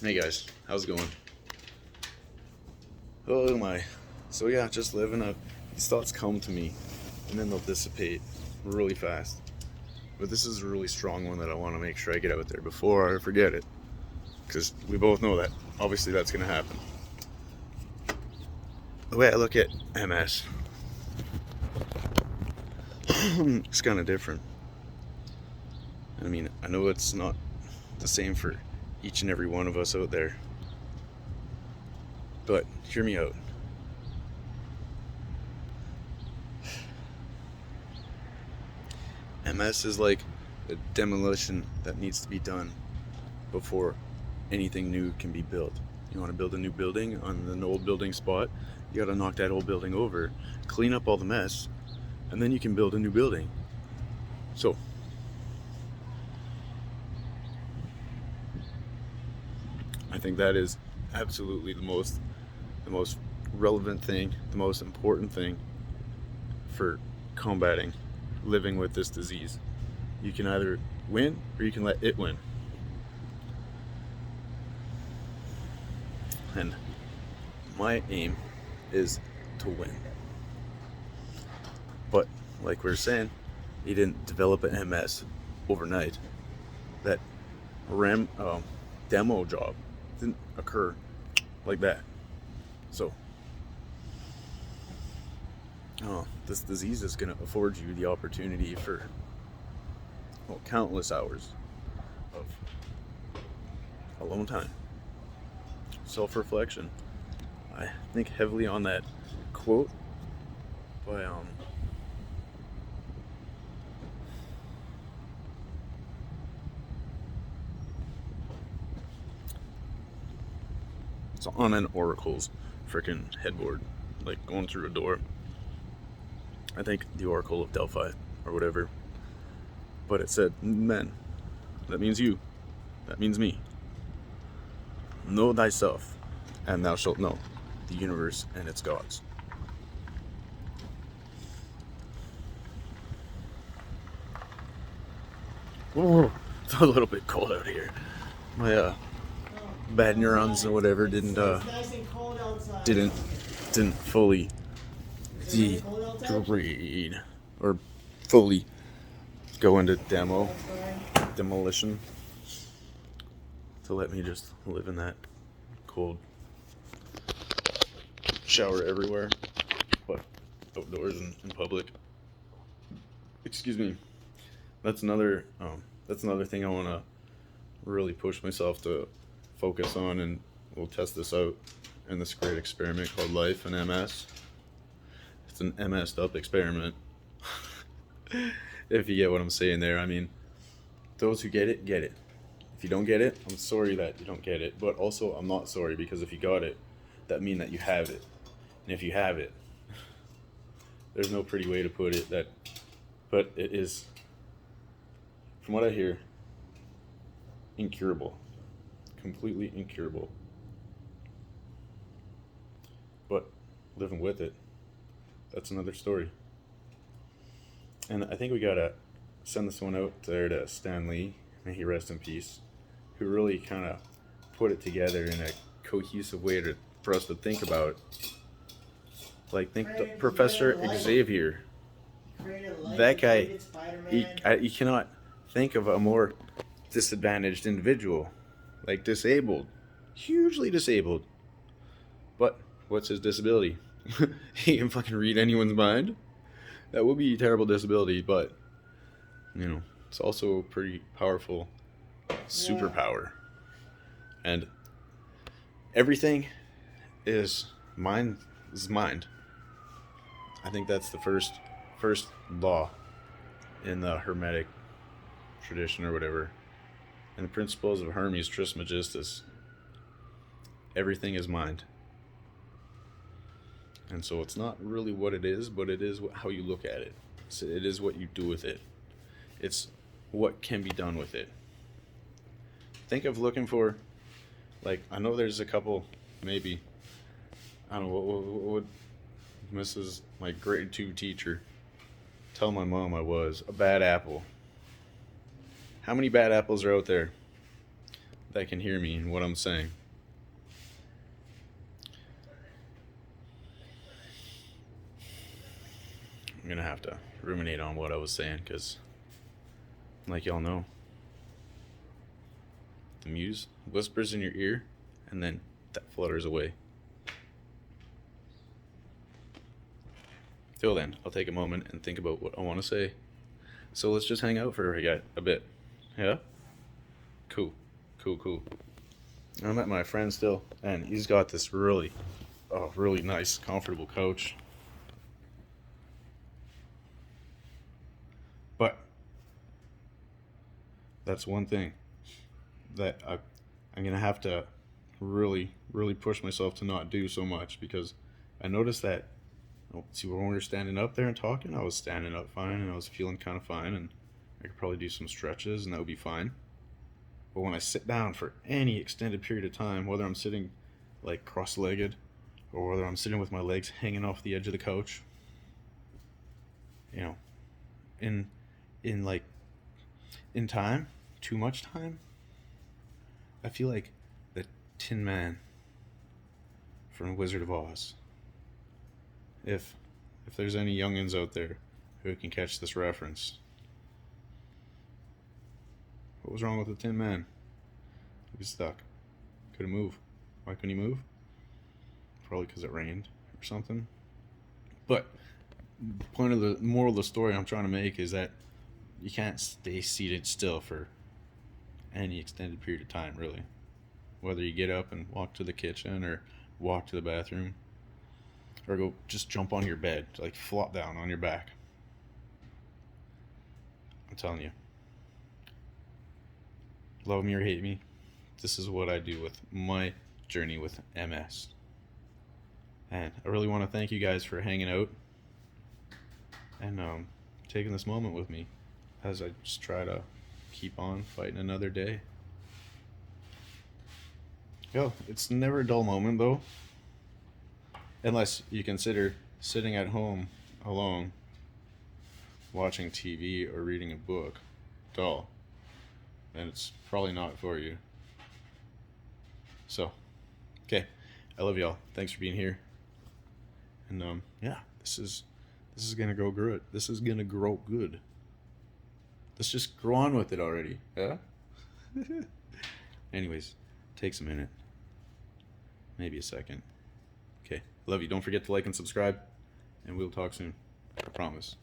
Hey guys, how's it going? Oh my. So yeah, just living up. These thoughts come to me and then they'll dissipate really fast. But this is a really strong one that I want to make sure I get out there before I forget it. Because we both know that. Obviously, that's going to happen. The way I look at MS, it's kind of different. I mean, I know it's not the same for each and every one of us out there. But hear me out. MS is like a demolition that needs to be done before anything new can be built. You want to build a new building on an old building spot, you got to knock that old building over, clean up all the mess, and then you can build a new building. So, I think that is absolutely the most relevant thing, the most important thing for combating living with this disease. You can either win or you can let it win. And my aim is to win. But like we were saying, he didn't develop an MS overnight. That demo job didn't occur like that. So, this disease is going to afford you the opportunity for countless hours of alone time, self-reflection. I think heavily on that quote by it's on an oracle's freaking headboard, like going through a door. I think the Oracle of Delphi or whatever. But it said men. That means you. That means me. Know thyself, and thou shalt know the universe and its gods. Whoa, it's a little bit cold out here. My bad neurons or whatever didn't fully degrade or fully go into demolition to let me just live in that cold shower everywhere, but outdoors and in public. Excuse me. That's another thing I want to really push myself to focus on, and we'll test this out in this great experiment called life and MS. It's an MS'd up experiment. If you get what I'm saying there. I mean, those who get it, get it. If you don't get it, I'm sorry that you don't get it. But also, I'm not sorry, because if you got it, that means that you have it. And if you have it, there's no pretty way to put it, but it is, from what I hear, incurable. Completely incurable. But living with it, that's another story. And I think we gotta send this one out there to Stan Lee, may he rest in peace, who really kind of put it together in a cohesive way for us to think about. Like, think Professor Xavier. That guy, you cannot think of a more disadvantaged individual. Like, disabled. Hugely disabled. But what's his disability? He can fucking read anyone's mind? That would be a terrible disability, but, it's also a pretty powerful superpower. And everything is mind. I think that's the first law in the Hermetic tradition or whatever. And the principles of Hermes Trismegistus. Everything is mind. And so it's not really what it is, but it is how you look at it. So it is what you do with it. It's what can be done with it. Think of looking for, like, I know there's a couple, maybe, I don't know, what would Mrs., my grade 2 teacher, tell my mom I was? A bad apple. How many bad apples are out there? that can hear me and what I'm saying. I'm gonna have to ruminate on what I was saying, because, like y'all know, the muse whispers in your ear and then that flutters away. Till then, I'll take a moment and think about what I want to say. So let's just hang out for a bit. Yeah? Cool. I'm at my friend still, and he's got this really nice, comfortable couch. But that's one thing that I'm going to have to really push myself to not do so much, because I noticed that, see, when we were standing up there and talking, I was standing up fine and I was feeling kind of fine, and I could probably do some stretches and that would be fine. But when I sit down for any extended period of time, whether I'm sitting like cross-legged or whether I'm sitting with my legs hanging off the edge of the couch, you know, in time, too much time, I feel like the Tin Man from Wizard of Oz. If there's any youngins out there who can catch this reference, what was wrong with the Tin Man? He was stuck. Couldn't move. Why couldn't he move? Probably because it rained or something. But the point of the moral of the story I'm trying to make is that you can't stay seated still for any extended period of time, really. Whether you get up and walk to the kitchen or walk to the bathroom, or go just jump on your bed, like flop down on your back. I'm telling you, love me or hate me, this is what I do with my journey with MS. And I really want to thank you guys for hanging out and taking this moment with me as I just try to keep on fighting another day. Yo, it's never a dull moment though. Unless you consider sitting at home alone, watching TV or reading a book dull, then it's probably not for you. So, okay, I love y'all. Thanks for being here. And yeah, this is gonna go good. This is gonna grow good. Let's just grow on with it already. Yeah. Anyways, takes a minute, maybe a second. Okay, love you. Don't forget to like and subscribe, and we'll talk soon. I promise.